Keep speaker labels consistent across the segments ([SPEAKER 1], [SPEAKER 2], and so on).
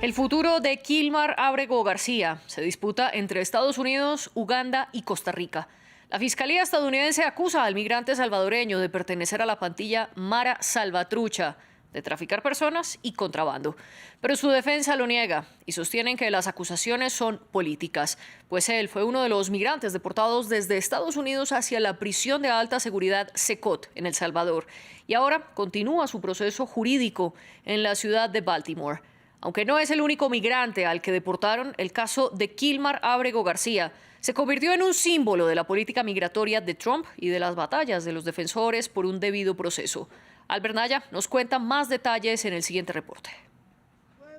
[SPEAKER 1] El futuro de Kilmar Ábrego García se disputa entre Estados Unidos, Uganda y Costa Rica. La Fiscalía estadounidense acusa al migrante salvadoreño de pertenecer a la pandilla Mara Salvatrucha, de traficar personas y contrabando. Pero su defensa lo niega y sostienen que las acusaciones son políticas, pues él fue uno de los migrantes deportados desde Estados Unidos hacia la prisión de alta seguridad Secot en El Salvador y ahora continúa su proceso jurídico en la ciudad de Baltimore. Aunque no es el único migrante al que deportaron, el caso de Kilmar Ábrego García se convirtió en un símbolo de la política migratoria de Trump y de las batallas de los defensores por un debido proceso. Albert Naya nos cuenta más detalles en el siguiente reporte.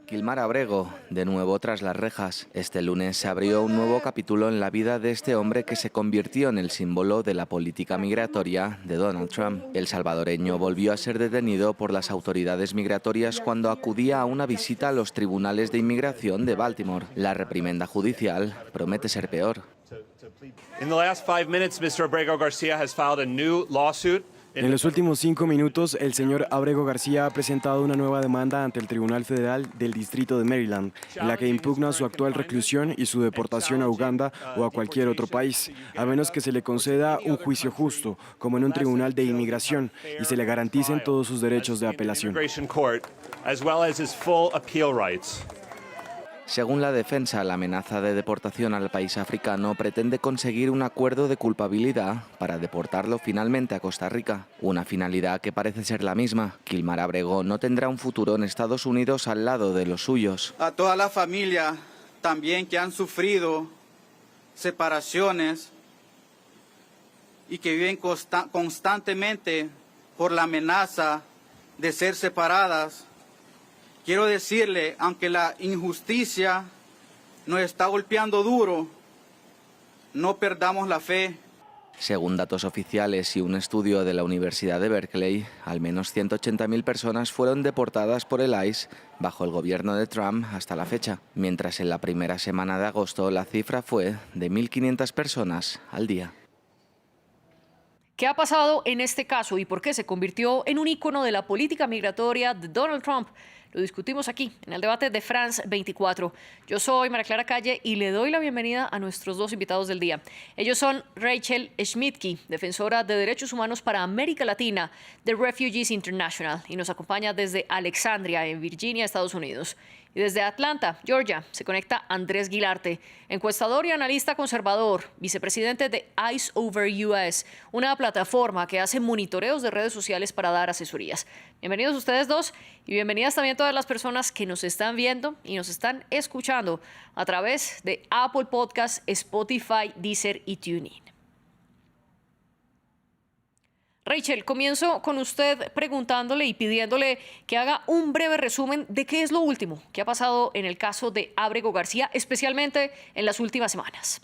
[SPEAKER 2] Kilmar Ábrego, de nuevo tras las rejas. Este lunes se abrió un nuevo capítulo en la vida de este hombre que se convirtió en el símbolo de la política migratoria de Donald Trump. El salvadoreño volvió a ser detenido por las autoridades migratorias cuando acudía a una visita a los tribunales de inmigración de Baltimore. La reprimenda judicial promete ser peor.
[SPEAKER 3] En los últimos 5 minutos, el señor Ábrego García ha presentado una nueva demanda ante el Tribunal Federal del Distrito de Maryland, en la que impugna su actual reclusión y su deportación a Uganda o a cualquier otro país, a menos que se le conceda un juicio justo, como en un tribunal de inmigración, y se le garanticen todos sus derechos de apelación.
[SPEAKER 2] Según la defensa, la amenaza de deportación al país africano pretende conseguir un acuerdo de culpabilidad para deportarlo finalmente a Costa Rica. Una finalidad que parece ser la misma. Kilmar Ábrego no tendrá un futuro en Estados Unidos al lado de los suyos.
[SPEAKER 4] A toda la familia también que han sufrido separaciones y que viven constantemente por la amenaza de ser separadas. Quiero decirle, aunque la injusticia nos está golpeando duro, no perdamos la fe.
[SPEAKER 2] Según datos oficiales y un estudio de la Universidad de Berkeley, al menos 180.000 personas fueron deportadas por el ICE bajo el gobierno de Trump hasta la fecha, mientras en la primera semana de agosto la cifra fue de 1.500 personas al día.
[SPEAKER 1] ¿Qué ha pasado en este caso y por qué se convirtió en un ícono de la política migratoria de Donald Trump? Lo discutimos aquí, en el debate de France 24. Yo soy María Clara Calle y le doy la bienvenida a nuestros dos invitados del día. Ellos son Rachel Schmidtke, defensora de derechos humanos para América Latina de Refugees International, y nos acompaña desde Alexandria, en Virginia, Estados Unidos. Y desde Atlanta, Georgia, se conecta Andrés Guilarte, encuestador y analista conservador, vicepresidente de Eyes Over US, una plataforma que hace monitoreos de redes sociales para dar asesorías. Bienvenidos ustedes dos y bienvenidas también todas las personas que nos están viendo y nos están escuchando a través de Apple Podcasts, Spotify, Deezer y TuneIn. Rachel, comienzo con usted preguntándole y pidiéndole que haga un breve resumen de qué es lo último que ha pasado en el caso de Ábrego García, especialmente en las últimas semanas.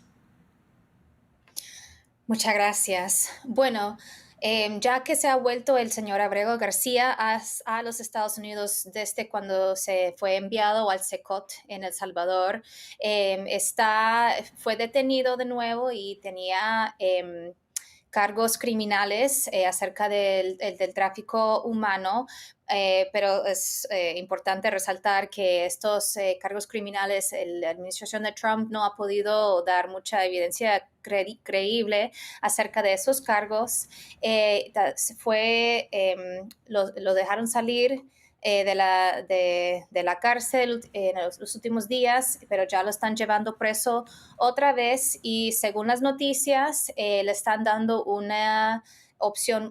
[SPEAKER 5] Muchas gracias. Bueno, ya que se ha vuelto el señor Ábrego García a los Estados Unidos desde cuando se fue enviado al Secot en El Salvador, fue detenido de nuevo y tenía cargos criminales acerca del tráfico humano, pero es importante resaltar que estos cargos criminales, la administración de Trump no ha podido dar mucha evidencia creíble acerca de esos cargos. Lo dejaron salir de la cárcel en los últimos días, pero ya lo están llevando preso otra vez y según las noticias le están dando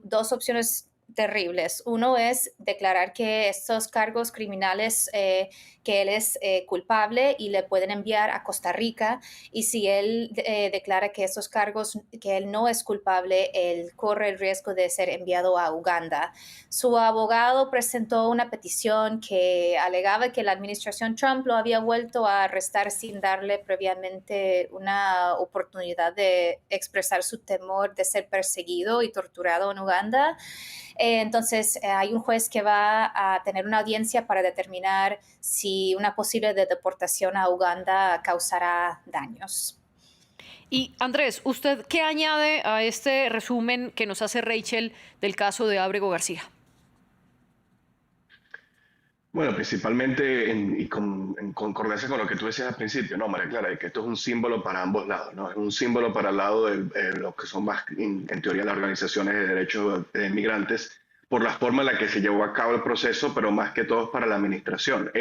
[SPEAKER 5] dos opciones terribles. Uno es declarar que estos cargos criminales, que él es culpable y le pueden enviar a Costa Rica, y si él declara que esos cargos, que él no es culpable, él corre el riesgo de ser enviado a Uganda. Su abogado presentó una petición que alegaba que la administración Trump lo había vuelto a arrestar sin darle previamente una oportunidad de expresar su temor de ser perseguido y torturado en Uganda. Entonces, hay un juez que va a tener una audiencia para determinar si una posible deportación a Uganda causará daños.
[SPEAKER 1] Y Andrés, ¿usted qué añade a este resumen que nos hace Rachel del caso de Ábrego García?
[SPEAKER 6] Bueno, principalmente en concordancia con lo que tú decías al principio, ¿no, María Clara? De que esto es un símbolo para ambos lados, ¿no? Es un símbolo para el lado de los que son más, en teoría, las organizaciones de derechos de migrantes, por la forma en la que se llevó a cabo el proceso, pero más que todo para la administración.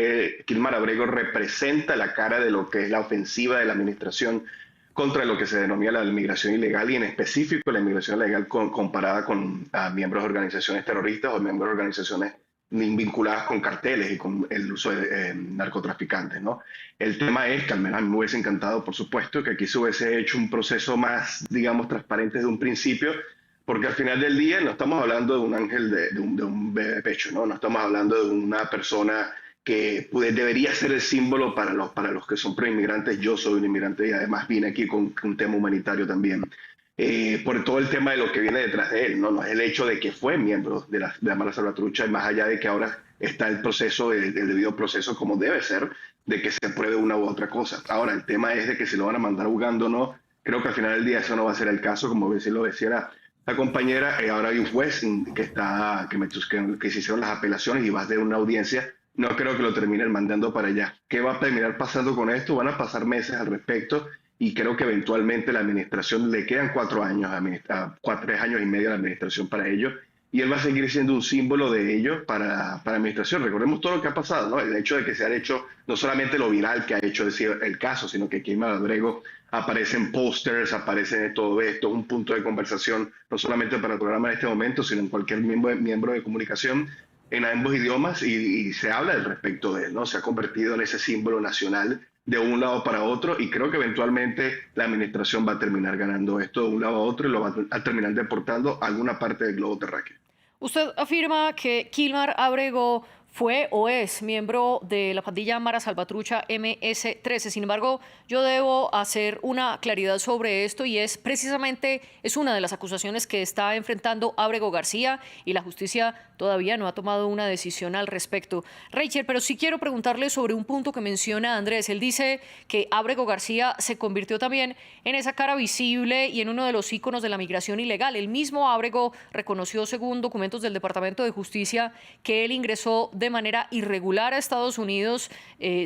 [SPEAKER 6] Kilmar Abrego representa la cara de lo que es la ofensiva de la administración contra lo que se denomina la inmigración ilegal y en específico la inmigración ilegal comparada con miembros de organizaciones terroristas o miembros de organizaciones vinculadas con carteles y con el uso de narcotraficantes, ¿no? El tema es que al menos a mí me hubiese encantado, por supuesto, que aquí se hubiese hecho un proceso más, digamos, transparente desde un principio, porque al final del día no estamos hablando de un ángel de un bebé de pecho, ¿no? No estamos hablando de una persona que debería ser el símbolo para los que son preinmigrantes. Yo soy un inmigrante y además vine aquí con un tema humanitario también. Por todo el tema de lo que viene detrás de él, ¿no? No es el hecho de que fue miembro de la Mara Salvatrucha, y más allá de que ahora está el proceso, el debido proceso como debe ser, de que se pruebe una u otra cosa. Ahora, el tema es de que si lo van a mandar a Uganda o no. Creo que al final del día eso no va a ser el caso, como lo decía la compañera. Ahora hay un juez que se hicieron las apelaciones y va a hacer una audiencia. No creo que lo terminen mandando para allá. ¿Qué va a terminar pasando con esto? Van a pasar meses al respecto y creo que eventualmente la administración le quedan 4 años, 3 años y medio a la administración para ello, y él va a seguir siendo un símbolo de ello para la administración. Recordemos todo lo que ha pasado, ¿no? El hecho de que se ha hecho no solamente lo viral que ha hecho decir el caso, sino que Kilmar Abrego aparece en pósters, aparece en todo esto, un punto de conversación, no solamente para el programa en este momento, sino en cualquier miembro de comunicación en ambos idiomas, y se habla al respecto de él, ¿no? Se ha convertido en ese símbolo nacional de un lado para otro, y creo que eventualmente la administración va a terminar ganando esto de un lado a otro y lo va a terminar deportando a alguna parte del globo terráqueo.
[SPEAKER 1] Usted afirma que Kilmar Abrego fue o es miembro de la pandilla Mara Salvatrucha MS-13. Sin embargo, yo debo hacer una claridad sobre esto y es precisamente, es una de las acusaciones que está enfrentando Abrego García y la justicia todavía no ha tomado una decisión al respecto. Rachel, pero sí quiero preguntarle sobre un punto que menciona Andrés. Él dice que Abrego García se convirtió también en esa cara visible y en uno de los íconos de la migración ilegal. El mismo Abrego reconoció, según documentos del Departamento de Justicia, que él ingresó de manera irregular a Estados Unidos,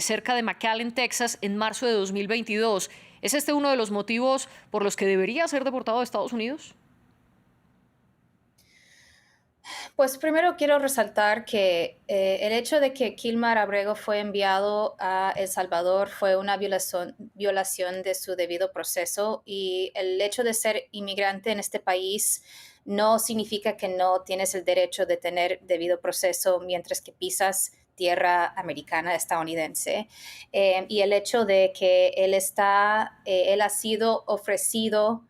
[SPEAKER 1] cerca de McAllen, Texas, en marzo de 2022. ¿Es este uno de los motivos por los que debería ser deportado a Estados Unidos?
[SPEAKER 5] Pues primero quiero resaltar que el hecho de que Kilmar Abrego fue enviado a El Salvador fue una violación de su debido proceso, y el hecho de ser inmigrante en este país no significa que no tienes el derecho de tener debido proceso mientras que pisas tierra americana estadounidense. Y el hecho de que él ha sido ofrecido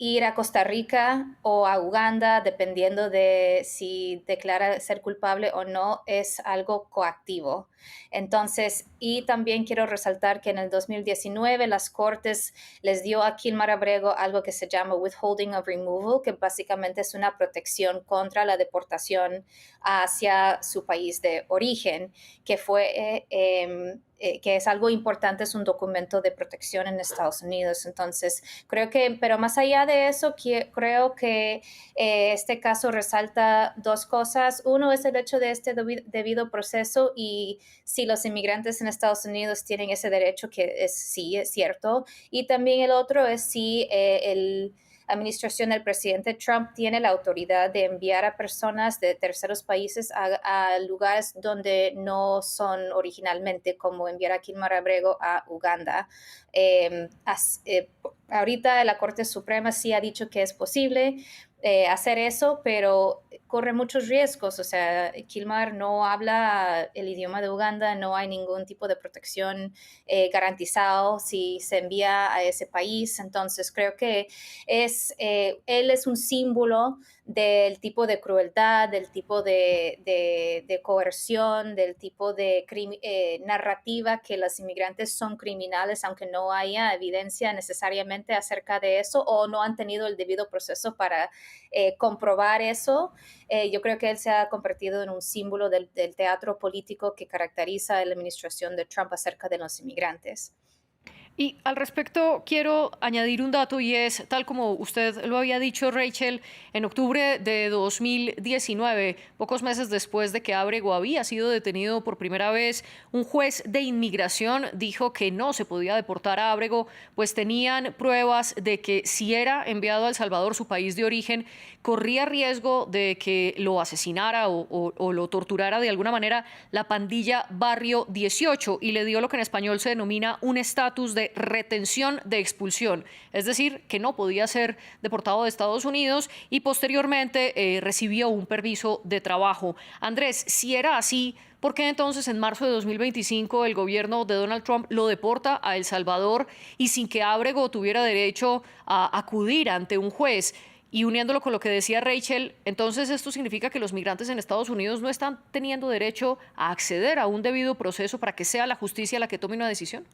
[SPEAKER 5] ir a Costa Rica o a Uganda, dependiendo de si declara ser culpable o no, es algo coactivo. Entonces, y también quiero resaltar que en el 2019 las Cortes les dio a Kilmar Abrego algo que se llama withholding of removal, que básicamente es una protección contra la deportación hacia su país de origen, que que es algo importante, es un documento de protección en Estados Unidos. Entonces, creo que, pero más allá de eso, creo que este caso resalta dos cosas. Uno es el hecho de este debido proceso, y si los inmigrantes en Estados Unidos tienen ese derecho, que sí, es cierto. Y también el otro es si la administración del presidente Trump tiene la autoridad de enviar a personas de terceros países a lugares donde no son originalmente, como enviar a Kilmar Abrego a Uganda. Ahorita la Corte Suprema sí ha dicho que es posible hacer eso, pero corre muchos riesgos. O sea, Kilmar no habla el idioma de Uganda, no hay ningún tipo de protección garantizado si se envía a ese país. Entonces creo que él es un símbolo del tipo de crueldad, del tipo de coerción, del tipo de narrativa que los inmigrantes son criminales, aunque no haya evidencia necesariamente acerca de eso, o no han tenido el debido proceso para comprobar eso. Yo creo que él se ha convertido en un símbolo del teatro político que caracteriza a la administración de Trump acerca de los inmigrantes.
[SPEAKER 1] Y al respecto quiero añadir un dato y es, tal como usted lo había dicho, Rachel, en octubre de 2019, pocos meses después de que Ábrego había sido detenido por primera vez, un juez de inmigración dijo que no se podía deportar a Ábrego, pues tenían pruebas de que si era enviado a El Salvador, su país de origen, corría riesgo de que lo asesinara o lo torturara de alguna manera la pandilla Barrio 18 y le dio lo que en español se denomina un estatus de retención de expulsión, es decir, que no podía ser deportado de Estados Unidos y posteriormente recibió un permiso de trabajo. Andrés, si era así, ¿por qué entonces en marzo de 2025 el gobierno de Donald Trump lo deporta a El Salvador y sin que Ábrego tuviera derecho a acudir ante un juez? Y uniéndolo con lo que decía Rachel, entonces esto significa que los migrantes en Estados Unidos no están teniendo derecho a acceder a un debido proceso para que sea la justicia la que tome una decisión.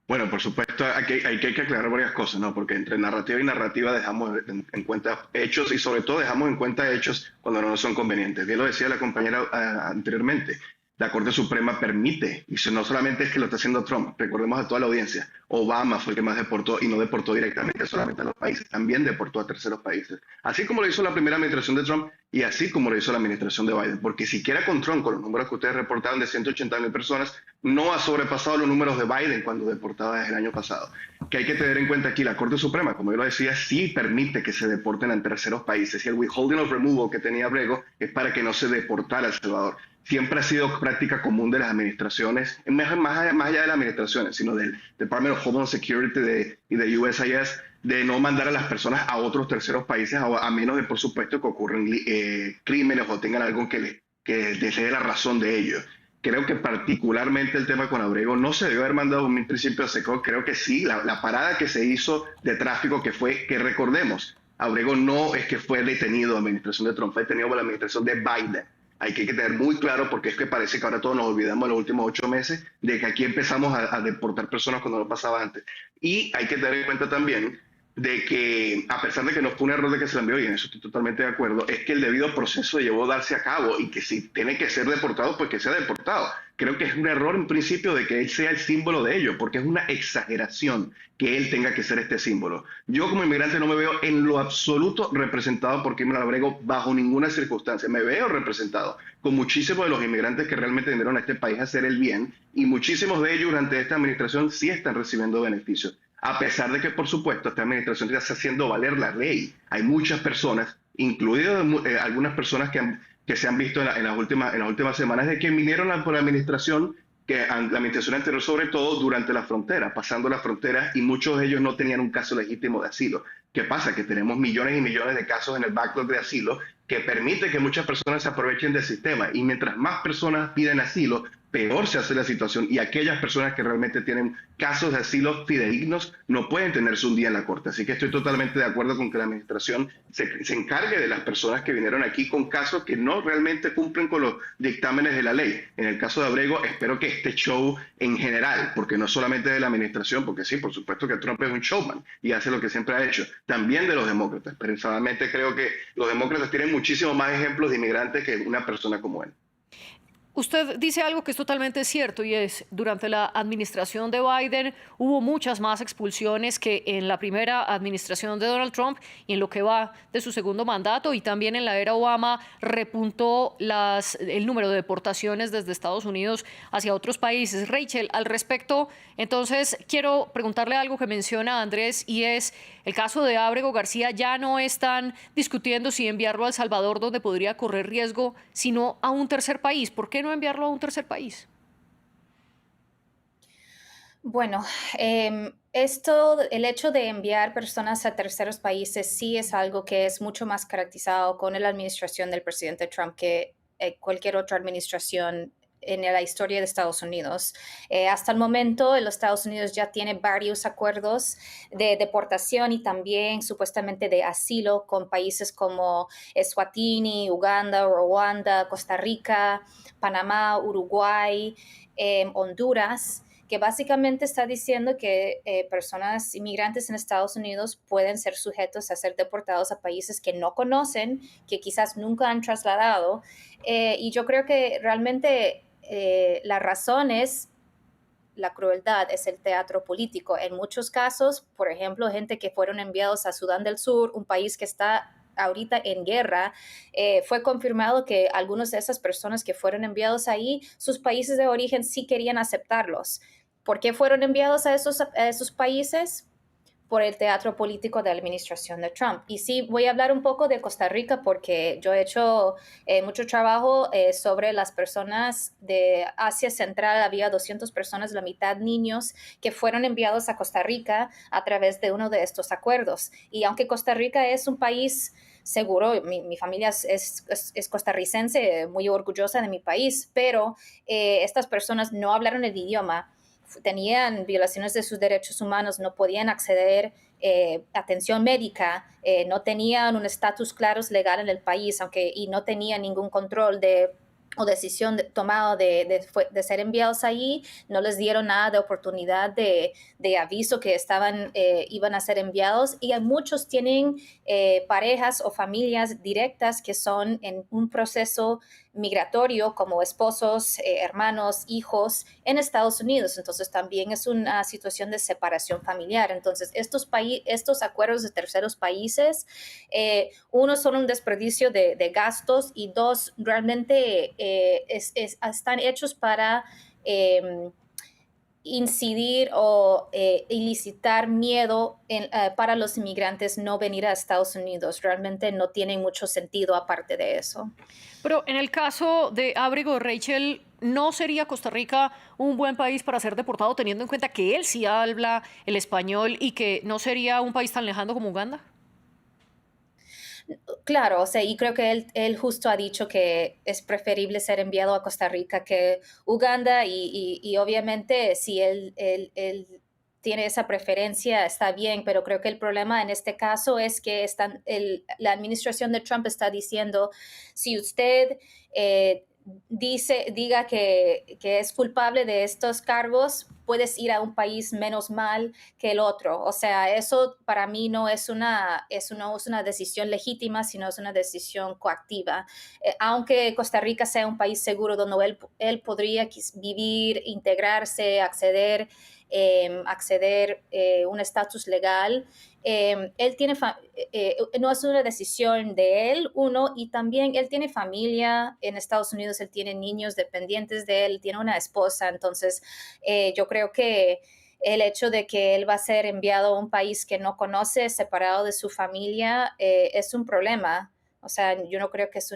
[SPEAKER 6] Bueno, por supuesto, aquí hay que aclarar varias cosas, ¿no? Porque entre narrativa y narrativa dejamos en cuenta hechos y sobre todo dejamos en cuenta hechos cuando no son convenientes. Bien lo decía la compañera anteriormente, la Corte Suprema permite, y no solamente es que lo está haciendo Trump, recordemos a toda la audiencia, Obama fue el que más deportó y no deportó directamente solamente a los países, también deportó a terceros países, así como lo hizo la primera administración de Trump y así como lo hizo la administración de Biden, porque siquiera con Trump, con los números que ustedes reportaron de 180,000 personas, no ha sobrepasado los números de Biden cuando deportaba desde el año pasado. Que hay que tener en cuenta aquí, la Corte Suprema, como yo lo decía, sí permite que se deporten a terceros países y el withholding of removal que tenía Abrego es para que no se deportara a El Salvador. Siempre ha sido práctica común de las administraciones, más allá de las administraciones, sino del Department of Homeland Security y de USIS, de no mandar a las personas a otros terceros países, a menos de, por supuesto, que ocurran crímenes o tengan algo que les dé la razón de ellos. Creo que particularmente el tema con Abrego no se debió haber mandado en un principio a SECO. Creo que sí, la parada que se hizo de tráfico, que fue, que recordemos, Abrego no es que fue detenido en la administración de Trump, fue detenido por la administración de Biden. Hay que tener muy claro, porque es que parece que ahora todos nos olvidamos en los últimos 8 meses de que aquí empezamos a deportar personas cuando no pasaba antes. Y hay que tener en cuenta también de que, a pesar de que no fue un error de que se lo envió, y en eso estoy totalmente de acuerdo, es que el debido proceso llevó a darse a cabo y que si tiene que ser deportado, pues que sea deportado. Creo que es un error en principio de que él sea el símbolo de ello, porque es una exageración que él tenga que ser este símbolo. Yo como inmigrante no me veo en lo absoluto representado por Kilmer Abrego bajo ninguna circunstancia. Me veo representado con muchísimos de los inmigrantes que realmente vinieron a este país a hacer el bien y muchísimos de ellos durante esta administración sí están recibiendo beneficios. A pesar de que, por supuesto, esta administración ya está haciendo valer la ley. Hay muchas personas, incluidas algunas personas que se han visto en las últimas semanas, de que vinieron por la administración anterior, sobre todo durante la frontera, pasando la frontera, y muchos de ellos no tenían un caso legítimo de asilo. ¿Qué pasa? Que tenemos millones y millones de casos en el backlog de asilo que permite que muchas personas se aprovechen del sistema. Y mientras más personas piden asilo, peor se hace la situación y aquellas personas que realmente tienen casos de asilo fidedignos no pueden tenerse un día en la corte. Así que estoy totalmente de acuerdo con que la administración se encargue de las personas que vinieron aquí con casos que no realmente cumplen con los dictámenes de la ley. En el caso de Abrego, espero que este show en general, porque no solamente de la administración, porque sí, por supuesto que Trump es un showman y hace lo que siempre ha hecho, también de los demócratas. Personalmente creo que los demócratas tienen muchísimo más ejemplos de inmigrantes que una persona como él.
[SPEAKER 1] Usted dice algo que es totalmente cierto y es, durante la administración de Biden hubo muchas más expulsiones que en la primera administración de Donald Trump y en lo que va de su segundo mandato y también en la era Obama repuntó el número de deportaciones desde Estados Unidos hacia otros países. Rachel, al respecto, entonces quiero preguntarle algo que menciona Andrés y es el caso de Ábrego García. Ya no están discutiendo si enviarlo a El Salvador, donde podría correr riesgo, sino a un tercer país. ¿Por qué no enviarlo a un tercer país?
[SPEAKER 5] Bueno, el hecho de enviar personas a terceros países sí es algo que es mucho más caracterizado con la administración del presidente Trump que cualquier otra administración en la historia de Estados Unidos. Hasta el momento, los Estados Unidos ya tiene varios acuerdos de deportación y también supuestamente de asilo con países como Eswatini, Uganda, Ruanda, Costa Rica, Panamá, Uruguay, Honduras, que básicamente está diciendo que personas inmigrantes en Estados Unidos pueden ser sujetos a ser deportados a países que no conocen, que quizás nunca han trasladado. Y yo creo que realmente la razón es la crueldad es el teatro político. En muchos casos, por ejemplo, gente que fueron enviados a Sudán del Sur, un país que está ahorita en guerra, fue confirmado que algunas de esas personas que fueron enviados ahí, sus países de origen sí querían aceptarlos. ¿Por qué fueron enviados a esos países? Por el teatro político de la administración de Trump. Y sí, voy a hablar un poco de Costa Rica porque yo he hecho mucho trabajo sobre las personas de Asia Central. Había 200 personas, la mitad niños, que fueron enviados a Costa Rica a través de uno de estos acuerdos. Y aunque Costa Rica es un país seguro, mi familia es costarricense, muy orgullosa de mi país, pero estas personas no hablaron el idioma, tenían violaciones de sus derechos humanos, no podían acceder a atención médica, no tenían un estatus claro legal en el país, y no tenían ningún control o decisión tomada de ser enviados allí, no les dieron nada de oportunidad de aviso que iban a ser enviados, y muchos tienen parejas o familias directas que son en un proceso migratorio como esposos, hermanos, hijos en Estados Unidos. Entonces también es una situación de separación familiar. Entonces estos acuerdos de terceros países, uno, son un desperdicio de gastos, y dos, realmente están hechos para incidir o elicitar miedo para los inmigrantes no venir a Estados Unidos. Realmente no tiene mucho sentido aparte de eso.
[SPEAKER 1] Pero en el caso de Ábrego, Rachel, ¿no sería Costa Rica un buen país para ser deportado, teniendo en cuenta que él sí habla el español y que no sería un país tan lejano como Uganda?
[SPEAKER 5] Claro, o sea, y creo que él justo ha dicho que es preferible ser enviado a Costa Rica que Uganda, y obviamente si él tiene esa preferencia, está bien, pero creo que el problema en este caso es que la administración de Trump está diciendo, si usted diga que es culpable de estos cargos, puedes ir a un país menos mal que el otro. O sea, eso para mí no es una decisión legítima, sino es una decisión coactiva. Aunque Costa Rica sea un país seguro donde él podría vivir, integrarse, acceder un estatus legal, él tiene no es una decisión de él, uno, y también él tiene familia en Estados Unidos, él tiene niños dependientes de él, tiene una esposa. Entonces yo creo que el hecho de que él va a ser enviado a un país que no conoce, separado de su familia, es un problema. O sea, yo no creo que es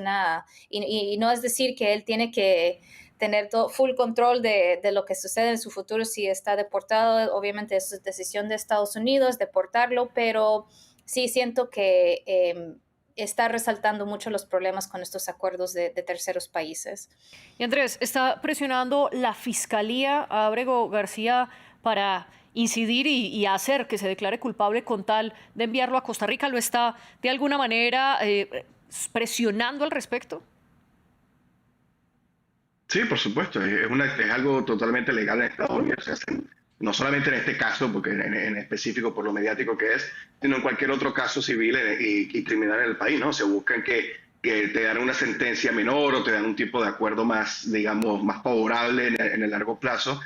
[SPEAKER 5] y no es decir que él tiene que tener full control de lo que sucede en su futuro si está deportado. Obviamente es decisión de Estados Unidos deportarlo, pero sí siento que está resaltando mucho los problemas con estos acuerdos de terceros países.
[SPEAKER 1] Y Andrés, ¿está presionando la Fiscalía a Ábrego García para incidir y hacer que se declare culpable con tal de enviarlo a Costa Rica? ¿Lo está de alguna manera presionando al respecto?
[SPEAKER 6] Sí, por supuesto, es algo totalmente legal en Estados Unidos. O sea, no solamente en este caso, porque en específico por lo mediático que es, sino en cualquier otro caso civil y criminal en el país, ¿no? Se buscan que te dan una sentencia menor o te dan un tipo de acuerdo más, digamos, más favorable en el largo plazo,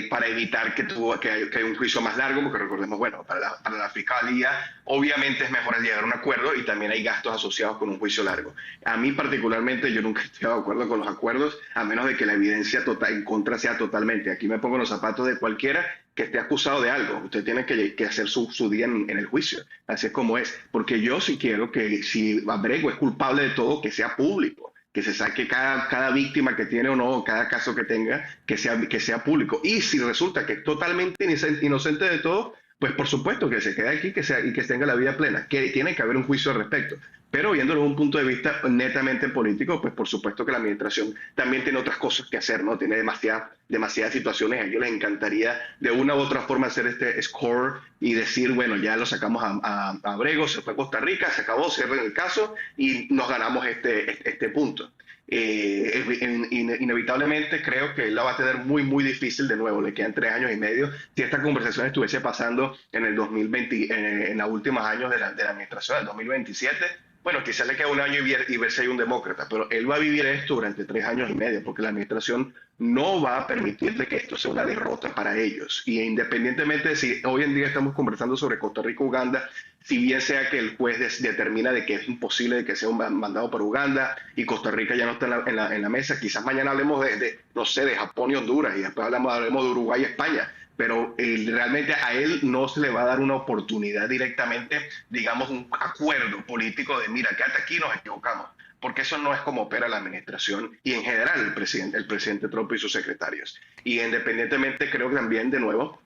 [SPEAKER 6] para evitar que haya un juicio más largo, porque recordemos, bueno, para la fiscalía obviamente es mejor llegar a un acuerdo, y también hay gastos asociados con un juicio largo. A mí particularmente yo nunca estoy de acuerdo con los acuerdos, a menos de que la evidencia en contra sea totalmente. Aquí me pongo los zapatos de cualquiera que esté acusado de algo. Usted tiene que hacer su día en el juicio, así es como es, porque yo sí quiero que si Ábrego es culpable de todo, que sea público, que se saque cada víctima que tiene o no, cada caso que tenga, que sea público. Y si resulta que es totalmente inocente de todo, pues por supuesto que se quede aquí y que tenga la vida plena, que tiene que haber un juicio al respecto. Pero viéndolo desde un punto de vista netamente político, pues por supuesto que la administración también tiene otras cosas que hacer, ¿no? Tiene demasiadas situaciones. A ellos les encantaría de una u otra forma hacer este score y decir, bueno, ya lo sacamos a Ábrego, se fue a Costa Rica, se acabó, cierren el caso y nos ganamos este punto. Inevitablemente creo que él la va a tener muy, muy difícil de nuevo. Le quedan 3 años y medio. Si esta conversación estuviese pasando en el 2020, en los últimos años de la administración, del 2027, bueno, quizás le queda un año y ver si hay un demócrata, pero él va a vivir esto durante 3 años y medio, porque la administración no va a permitir de que esto sea una derrota para ellos. Y independientemente de si hoy en día estamos conversando sobre Costa Rica, Uganda, si bien sea que el juez determina de que es imposible de que sea un mandado por Uganda y Costa Rica ya no está en la mesa, quizás mañana hablemos no sé, de Japón y Honduras y después hablemos de Uruguay y España, pero realmente a él no se le va a dar una oportunidad directamente, digamos, un acuerdo político de mira, quédate aquí, nos equivocamos, porque eso no es como opera la administración y en general el presidente Trump y sus secretarios. Y independientemente creo que también, de nuevo,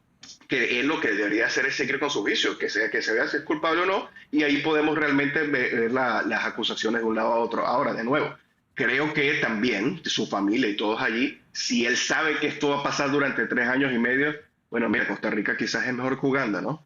[SPEAKER 6] que él lo que debería hacer es seguir con su juicio, que se vea si es culpable o no, y ahí podemos realmente ver las acusaciones de un lado a otro. Ahora, de nuevo, creo que también su familia y todos allí, si él sabe que esto va a pasar durante 3 años y medio, bueno, mira, Costa Rica quizás es mejor que Uganda, ¿no?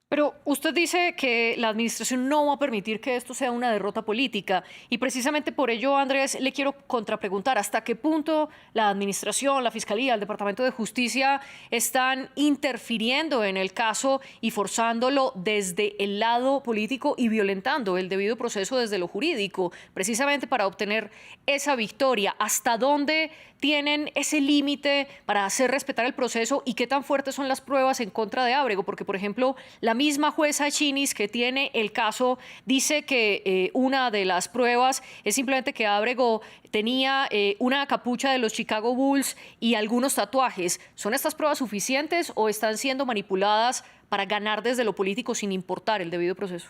[SPEAKER 1] Pero usted dice que la administración no va a permitir que esto sea una derrota política y precisamente por ello, Andrés, le quiero contrapreguntar hasta qué punto la administración, la Fiscalía, el Departamento de Justicia están interfiriendo en el caso y forzándolo desde el lado político y violentando el debido proceso desde lo jurídico, precisamente para obtener esa victoria. ¿Hasta dónde tienen ese límite para hacer respetar el proceso y qué tan fuertes son las pruebas en contra de Ábrego? Porque, por ejemplo, la misma jueza Chinis que tiene el caso dice que una de las pruebas es simplemente que Ábrego tenía una capucha de los Chicago Bulls y algunos tatuajes. ¿Son estas pruebas suficientes o están siendo manipuladas para ganar desde lo político sin importar el debido proceso?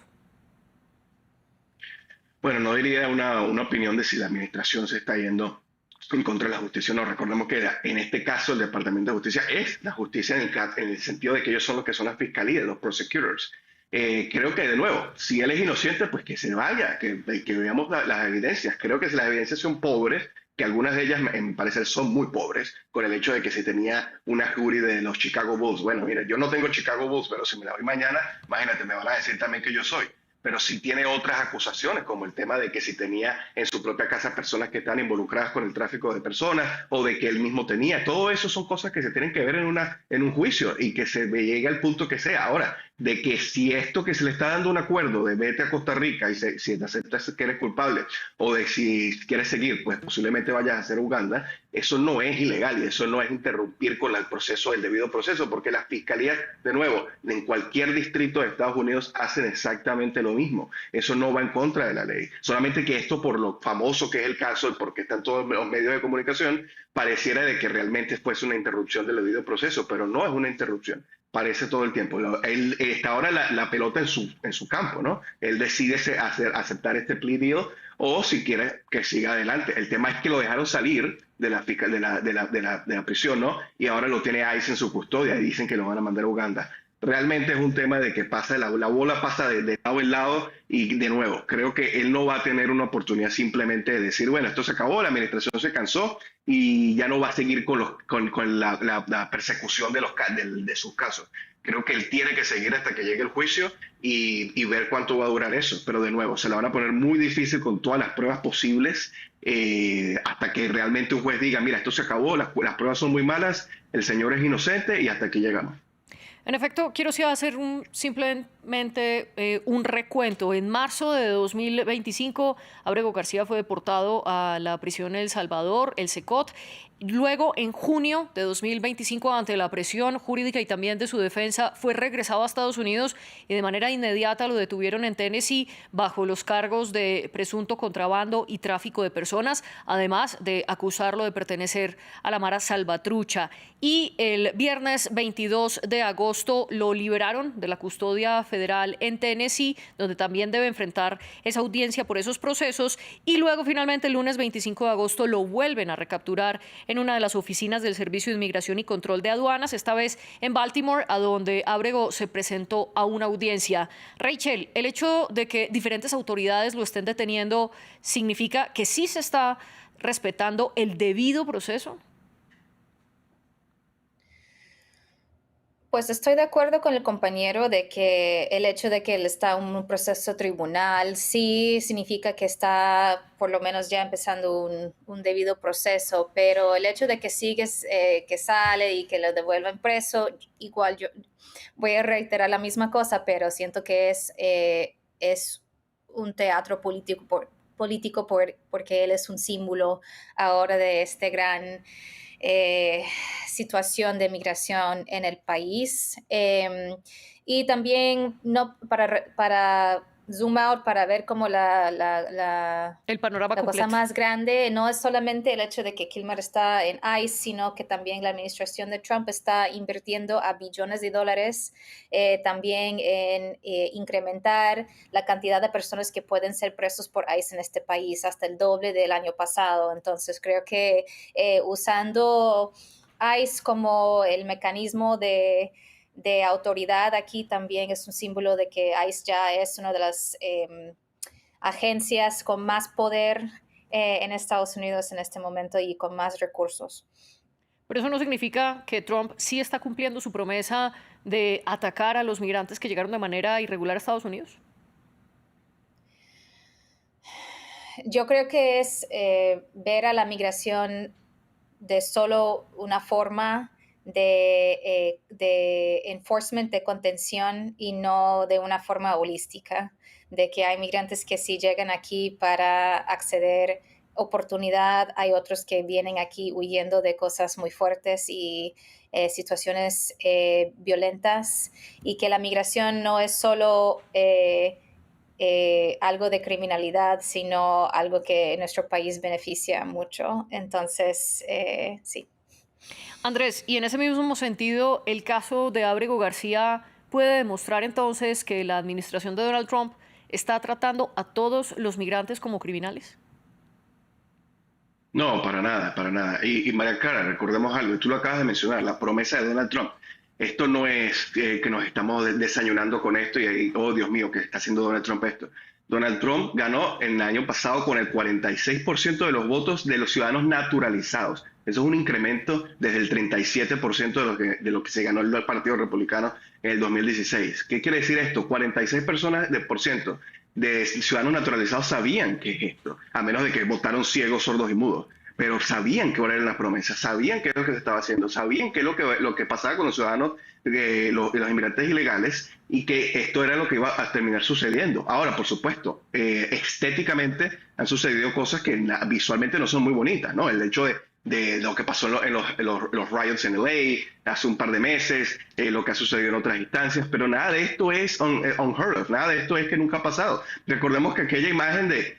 [SPEAKER 6] Bueno, no diría una opinión de si la administración se está yendo en contra de la justicia. No, recordemos que en este caso el Departamento de Justicia es la justicia en el sentido de que ellos son los que son las fiscalías, los prosecutors. Creo que, de nuevo, si él es inocente, pues que se vaya, que veamos las evidencias. Creo que si las evidencias son pobres, que algunas de ellas, en mi parecer, son muy pobres, con el hecho de que se tenía una jury de los Chicago Bulls. Bueno, mira, yo no tengo Chicago Bulls, pero si me la voy mañana, imagínate, me van a decir también que yo soy. Pero sí tiene otras acusaciones, como el tema de que si tenía en su propia casa personas que están involucradas con el tráfico de personas o de que él mismo tenía. Todo eso son cosas que se tienen que ver en un juicio y que se llegue al punto que sea. Ahora, de que si esto que se le está dando un acuerdo de vete a Costa Rica y si te aceptas que eres culpable o de si quieres seguir, pues posiblemente vayas a hacer Uganda, eso no es ilegal y eso no es interrumpir con el proceso, el debido proceso, porque las fiscalías, de nuevo, en cualquier distrito de Estados Unidos hacen exactamente lo mismo. Eso no va en contra de la ley. Solamente que esto, por lo famoso que es el caso y porque están todos los medios de comunicación, pareciera de que realmente fuese una interrupción del debido proceso, pero no es una interrupción. Parece todo el tiempo. Él está ahora la pelota en su campo, ¿no? Él decide aceptar este plea deal o si quiere que siga adelante. El tema es que lo dejaron salir de la prisión, ¿no? Y ahora lo tiene ICE en su custodia y dicen que lo van a mandar a Uganda. Realmente es un tema de que pasa la bola pasa de lado en lado y de nuevo, creo que él no va a tener una oportunidad simplemente de decir, bueno, esto se acabó, la administración se cansó y ya no va a seguir con la persecución de sus casos. Creo que él tiene que seguir hasta que llegue el juicio y ver cuánto va a durar eso. Pero de nuevo, se la van a poner muy difícil con todas las pruebas posibles hasta que realmente un juez diga, mira, esto se acabó, las pruebas son muy malas, el señor es inocente y hasta aquí llegamos.
[SPEAKER 1] En efecto, quiero sí hacer simplemente un recuento. En marzo de 2025, Ábrego García fue deportado a la prisión El Salvador, el SECOT. Luego, en junio de 2025, ante la presión jurídica y también de su defensa, fue regresado a Estados Unidos y de manera inmediata lo detuvieron en Tennessee bajo los cargos de presunto contrabando y tráfico de personas, además de acusarlo de pertenecer a la Mara Salvatrucha. Y el viernes 22 de agosto lo liberaron de la custodia federal en Tennessee, donde también debe enfrentar esa audiencia por esos procesos. Y luego, finalmente, el lunes 25 de agosto lo vuelven a recapturar en una de las oficinas del Servicio de Inmigración y Control de Aduanas, esta vez en Baltimore, a donde Ábrego se presentó a una audiencia. Rachel, el hecho de que diferentes autoridades lo estén deteniendo, ¿significa que sí se está respetando el debido proceso?
[SPEAKER 5] Pues estoy de acuerdo con el compañero de que el hecho de que él está en un proceso tribunal sí significa que está por lo menos ya empezando un debido proceso, pero el hecho de que sigues, que sale y que lo devuelvan preso, igual yo voy a reiterar la misma cosa, pero siento que es un teatro político porque él es un símbolo ahora de este gran situación de migración en el país. Y también no, para zoom out, para ver como
[SPEAKER 1] El panorama
[SPEAKER 5] la cosa
[SPEAKER 1] completo.
[SPEAKER 5] más grande, no es solamente el hecho de que Kilmer está en ICE, sino que también la administración de Trump está invirtiendo a billones de dólares también en incrementar la cantidad de personas que pueden ser presos por ICE en este país, hasta el doble del año pasado. Entonces creo que usando ICE como el mecanismo de autoridad aquí también es un símbolo de que ICE ya es una de las agencias con más poder en Estados Unidos en este momento y con más recursos.
[SPEAKER 1] Pero eso no significa que Trump sí está cumpliendo su promesa de atacar a los migrantes que llegaron de manera irregular a Estados Unidos.
[SPEAKER 5] Yo creo que es ver a la migración de solo una forma de enforcement, de contención, y no de una forma holística, de que hay migrantes que sí llegan aquí para acceder oportunidad, hay otros que vienen aquí huyendo de cosas muy fuertes y situaciones violentas, y que la migración no es solo algo de criminalidad, sino algo que nuestro país beneficia mucho. Entonces, sí.
[SPEAKER 1] Andrés, y en ese mismo sentido, el caso de Ábrego García puede demostrar entonces que la administración de Donald Trump está tratando a todos los migrantes como criminales.
[SPEAKER 6] No, para nada, para nada. Y María Clara, recordemos algo, y tú lo acabas de mencionar, la promesa de Donald Trump. Esto no es que nos estamos desayunando con esto y, oh Dios mío, que está haciendo Donald Trump esto. Donald Trump ganó en el año pasado con el 46% de los votos de los ciudadanos naturalizados. Eso es un incremento desde el 37% de lo que se ganó el Partido Republicano en el 2016. ¿Qué quiere decir esto? 46% de ciudadanos naturalizados sabían que es esto, a menos de que votaron ciegos, sordos y mudos. Pero sabían que eran las promesas, sabían qué es lo que se estaba haciendo, sabían qué es lo que pasaba con los ciudadanos, los inmigrantes ilegales, y que esto era lo que iba a terminar sucediendo. Ahora, por supuesto, estéticamente han sucedido cosas que visualmente no son muy bonitas, ¿no? El hecho de lo que pasó en los riots en LA hace un par de meses, lo que ha sucedido en otras instancias, pero nada de esto es unheard of, nada de esto es que nunca ha pasado. Recordemos que aquella imagen de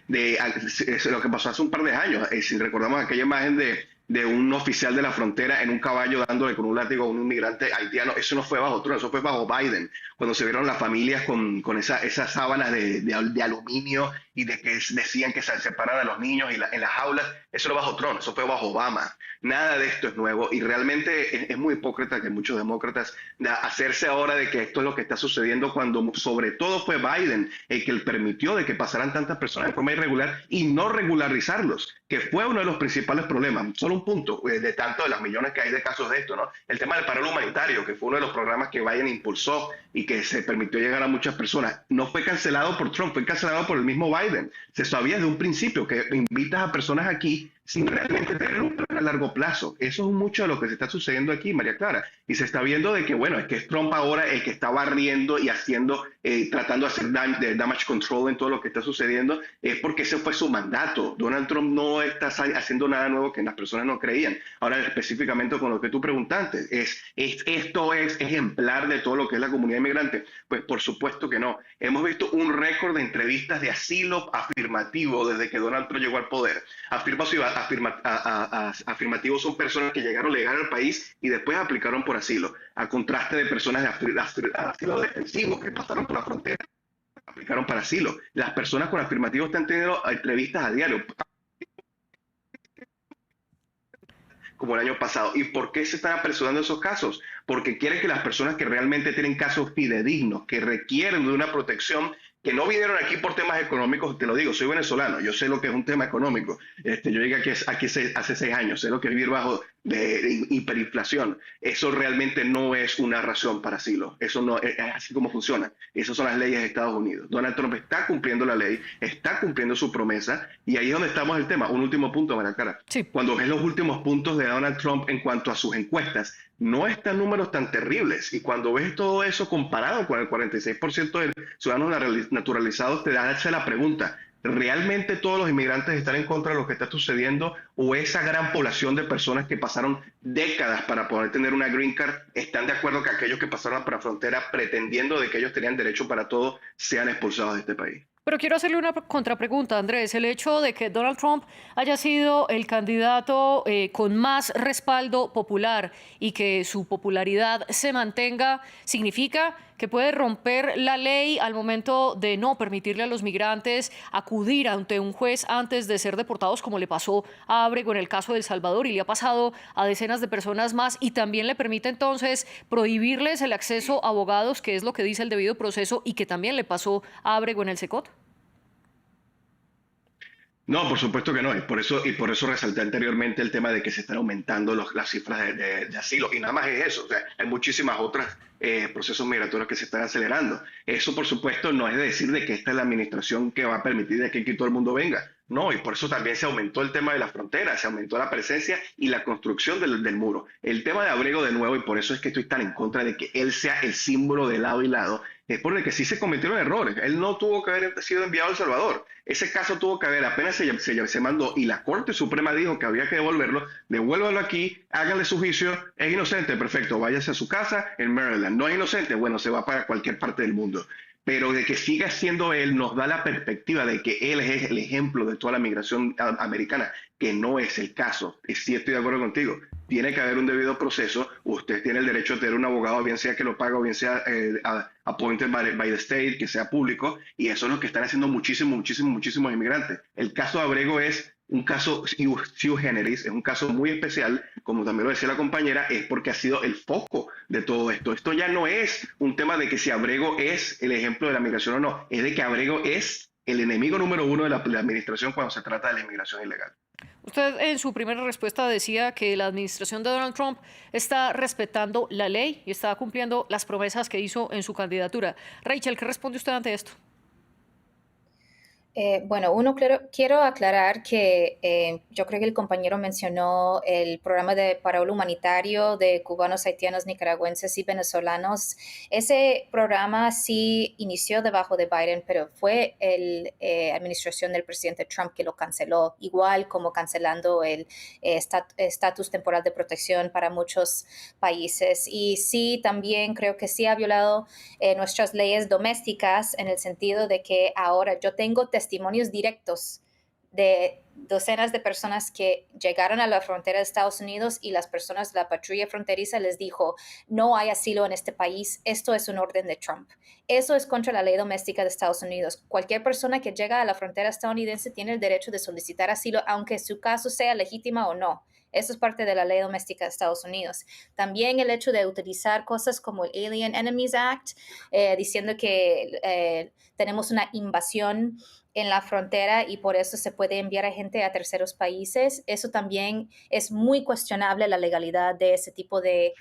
[SPEAKER 6] lo que pasó hace un par de años, recordamos aquella imagen de un oficial de la frontera en un caballo dándole con un látigo a un inmigrante haitiano, eso no fue bajo Trump, eso fue bajo Biden, cuando se vieron las familias con esas sábanas de aluminio y de que decían que se separan a los niños en las aulas, eso no bajo Trump, eso fue bajo Obama. Nada de esto es nuevo y realmente es muy hipócrita que muchos demócratas hacerse ahora de que esto es lo que está sucediendo cuando sobre todo fue Biden el que permitió de que pasaran tantas personas de forma irregular y no regularizarlos, que fue uno de los principales problemas. Solo un punto de tanto de las millones que hay de casos de esto, ¿no? El tema del paro humanitario, que fue uno de los programas que Biden impulsó y que se permitió llegar a muchas personas, no fue cancelado por Trump, fue cancelado por el mismo Biden. Se sabía desde un principio que invitas a personas aquí sin realmente tener un plan a largo plazo. Eso es mucho de lo que se está sucediendo aquí, María Clara. Y se está viendo de que, bueno, es que es Trump ahora el que está barriendo y haciendo, tratando de hacer damage control en todo lo que está sucediendo, es porque ese fue su mandato. Donald Trump no está haciendo nada nuevo que las personas no creían. Ahora, específicamente con lo que tú preguntaste, ¿esto es ejemplar de todo lo que es la comunidad inmigrante? Pues por supuesto que no. Hemos visto un récord de entrevistas de asilo afirmativo desde que Donald Trump llegó al poder. Afirmativos son personas que llegaron legal al país y después aplicaron por asilo, a contraste de personas de asilo defensivo que pasaron por la frontera, aplicaron para asilo. Las personas con afirmativos están teniendo entrevistas a diario, como el año pasado. ¿Y por qué se están apresurando esos casos? Porque quieren que las personas que realmente tienen casos fidedignos, que requieren de una protección, que no vinieron aquí por temas económicos, te lo digo, soy venezolano, yo sé lo que es un tema económico. Yo llegué aquí hace 6 años, sé lo que es vivir bajo de hiperinflación. Eso realmente no es una razón para asilo. Eso no es así como funciona. Esas son las leyes de Estados Unidos. Donald Trump está cumpliendo la ley, está cumpliendo su promesa, y ahí es donde estamos el tema. Un último punto, María Clara.
[SPEAKER 1] Sí.
[SPEAKER 6] Cuando ves los últimos puntos de Donald Trump en cuanto a sus encuestas, no están números tan terribles. Y cuando ves todo eso comparado con el 46% de ciudadanos naturalizados, te das la pregunta, ¿realmente todos los inmigrantes están en contra de lo que está sucediendo? ¿O esa gran población de personas que pasaron décadas para poder tener una green card están de acuerdo que aquellos que pasaron por la frontera pretendiendo de que ellos tenían derecho para todo sean expulsados de este país?
[SPEAKER 1] Pero quiero hacerle una contrapregunta, Andrés. El hecho de que Donald Trump haya sido el candidato con más respaldo popular y que su popularidad se mantenga, ¿significa que puede romper la ley al momento de no permitirle a los migrantes acudir ante un juez antes de ser deportados, como le pasó a Ábrego en el caso de El Salvador y le ha pasado a decenas de personas más, y también le permite entonces prohibirles el acceso a abogados, que es lo que dice el debido proceso y que también le pasó a Ábrego en el SECOT?
[SPEAKER 6] No, por supuesto que no, y por eso resalté anteriormente el tema de que se están aumentando las cifras de asilo, y nada más es eso, o sea, hay muchísimas otras procesos migratorios que se están acelerando. Eso, por supuesto, no es decir de que esta es la administración que va a permitir de que aquí todo el mundo venga, no, y por eso también se aumentó el tema de la frontera, se aumentó la presencia y la construcción del muro. El tema de Ábrego, de nuevo, y por eso es que estoy tan en contra de que él sea el símbolo de lado y lado, es porque sí se cometieron errores. Él no tuvo que haber sido enviado a El Salvador. Ese caso tuvo que haber, apenas se mandó y la Corte Suprema dijo que había que devolverlo, devuélvalo aquí, háganle su juicio, es inocente, perfecto, váyase a su casa en Maryland. No es inocente, bueno, se va para cualquier parte del mundo. Pero de que siga siendo él nos da la perspectiva de que él es el ejemplo de toda la migración americana, que no es el caso. Y sí estoy de acuerdo contigo. Tiene que haber un debido proceso. Usted tiene el derecho a tener un abogado, bien sea que lo pague o bien sea appointed by the state, que sea público. Y eso es lo que están haciendo muchísimos inmigrantes. El caso de Ábrego es un caso sui generis, es un caso muy especial, como también lo decía la compañera, es porque ha sido el foco de todo esto. Esto ya no es un tema de que si Ábrego es el ejemplo de la migración o no, es de que Ábrego es el enemigo número uno de la administración cuando se trata de la inmigración ilegal.
[SPEAKER 1] Usted en su primera respuesta decía que la administración de Donald Trump está respetando la ley y está cumpliendo las promesas que hizo en su candidatura. Rachel, ¿qué responde usted ante esto?
[SPEAKER 5] Bueno, quiero aclarar que yo creo que el compañero mencionó el programa de parol humanitario de cubanos, haitianos, nicaragüenses y venezolanos. Ese programa sí inició debajo de Biden, pero fue la administración del presidente Trump que lo canceló, igual como cancelando el estatus temporal de protección para muchos países. Y sí, también creo que sí ha violado nuestras leyes domésticas en el sentido de que ahora yo tengo testimonios directos de docenas de personas que llegaron a la frontera de Estados Unidos y las personas de la patrulla fronteriza les dijo, no hay asilo en este país, esto es un orden de Trump. Eso es contra la ley doméstica de Estados Unidos. Cualquier persona que llega a la frontera estadounidense tiene el derecho de solicitar asilo, aunque su caso sea legítima o no. Eso es parte de la ley doméstica de Estados Unidos. También el hecho de utilizar cosas como el Alien Enemies Act, diciendo que tenemos una invasión en la frontera y por eso se puede enviar a gente a terceros países. Eso también es muy cuestionable, la legalidad de ese tipo de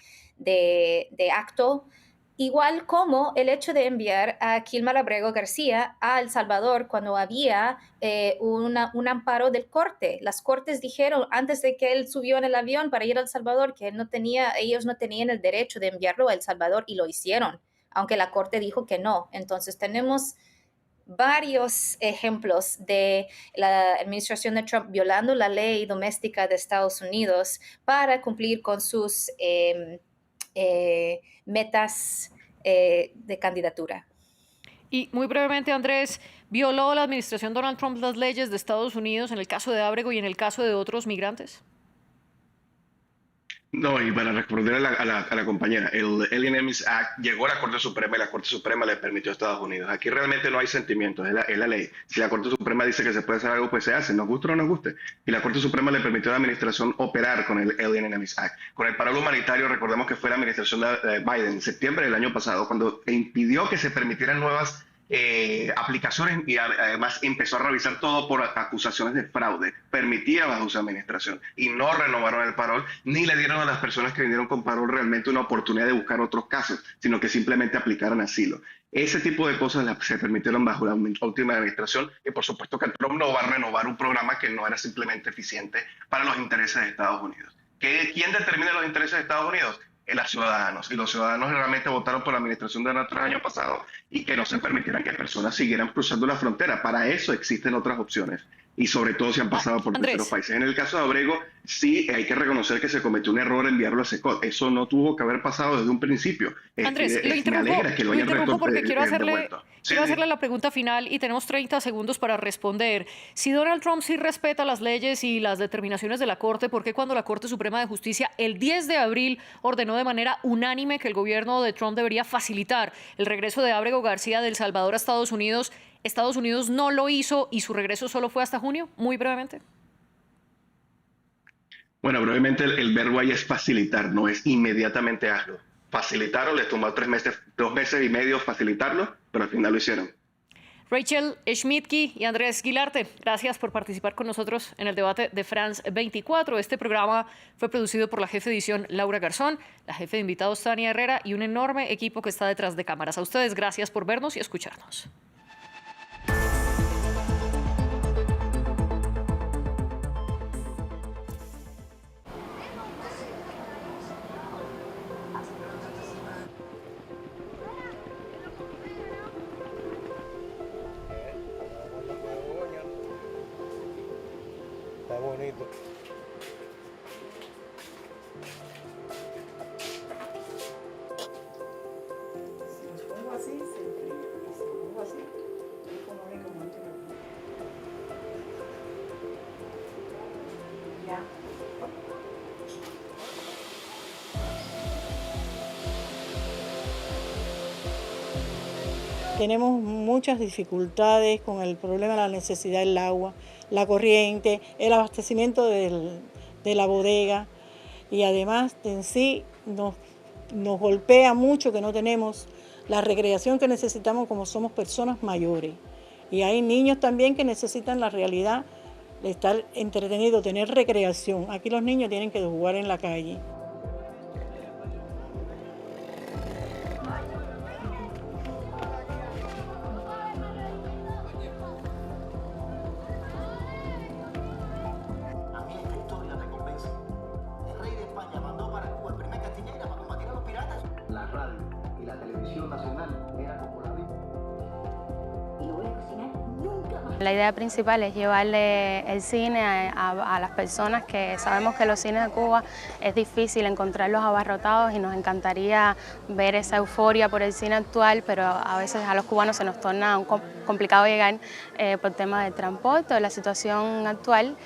[SPEAKER 5] acto. Igual como el hecho de enviar a Kilmar Abrego García a El Salvador cuando había un amparo del corte. Las cortes dijeron antes de que él subió en el avión para ir a El Salvador que ellos no tenían el derecho de enviarlo a El Salvador y lo hicieron, aunque la corte dijo que no. Entonces tenemos varios ejemplos de la administración de Trump violando la ley doméstica de Estados Unidos para cumplir con sus metas de candidatura.
[SPEAKER 1] Y muy brevemente, Andrés, ¿violó la administración Donald Trump las leyes de Estados Unidos en el caso de Ábrego y en el caso de otros migrantes?
[SPEAKER 6] No, y para responder a la compañera, el Alien Enemies Act llegó a la Corte Suprema y la Corte Suprema le permitió a Estados Unidos. Aquí realmente no hay sentimientos, es la ley. Si la Corte Suprema dice que se puede hacer algo, pues se hace, nos guste o no nos guste. Y la Corte Suprema le permitió a la administración operar con el Alien Enemies Act. Con el parol humanitario, recordemos que fue la administración de Biden en septiembre del año pasado, cuando impidió que se permitieran nuevas aplicaciones y además empezó a revisar todo por acusaciones de fraude. Permitía bajo su administración y no renovaron el parol ni le dieron a las personas que vinieron con parol realmente una oportunidad de buscar otros casos, sino que simplemente aplicaron asilo. Ese tipo de cosas se permitieron bajo la última administración y por supuesto que Trump no va a renovar un programa que no era simplemente eficiente para los intereses de Estados Unidos. ¿Quién determina los intereses de Estados Unidos? los ciudadanos. Y los ciudadanos realmente votaron por la administración de Donald Trump el año pasado y que no se permitieran que personas siguieran cruzando la frontera. Para eso existen otras opciones. Y sobre todo si han pasado por terceros países. En el caso de Abrego, sí hay que reconocer que se cometió un error enviarlo a SECOT. Eso no tuvo que haber pasado desde un principio.
[SPEAKER 1] Andrés, lo interrumpo porque quiero hacerle la pregunta final y tenemos 30 segundos para responder. Si Donald Trump sí respeta las leyes y las determinaciones de la Corte, ¿por qué cuando la Corte Suprema de Justicia el 10 de abril ordenó de manera unánime que el gobierno de Trump debería facilitar el regreso de Ábrego García de El Salvador a Estados Unidos no lo hizo y su regreso solo fue hasta junio? Muy brevemente.
[SPEAKER 6] Bueno, brevemente el verbo ahí es facilitar, no es inmediatamente hazlo. Facilitarlo, les tomó 2 meses y medio facilitarlo, pero al final lo hicieron.
[SPEAKER 1] Rachel Schmidtke y Andrés Guilarte, gracias por participar con nosotros en el debate de France 24. Este programa fue producido por la jefe de edición Laura Garzón, la jefe de invitados Tania Herrera y un enorme equipo que está detrás de cámaras. A ustedes, gracias por vernos y escucharnos.
[SPEAKER 7] Está bonito. Si los pongo así, se enfría. Y si los pongo así, es como ven como antes. Ya. Tenemos muchas dificultades con el problema de la necesidad del agua, la corriente, el abastecimiento de la bodega y además en sí nos golpea mucho que no tenemos la recreación que necesitamos como somos personas mayores. Y hay niños también que necesitan la realidad de estar entretenidos, tener recreación. Aquí los niños tienen que jugar en la calle.
[SPEAKER 8] La idea principal es llevarle el cine a las personas que sabemos que los cines de Cuba es difícil encontrarlos abarrotados y nos encantaría ver esa euforia por el cine actual, pero a veces a los cubanos se nos torna complicado llegar por temas de transporte o de la situación actual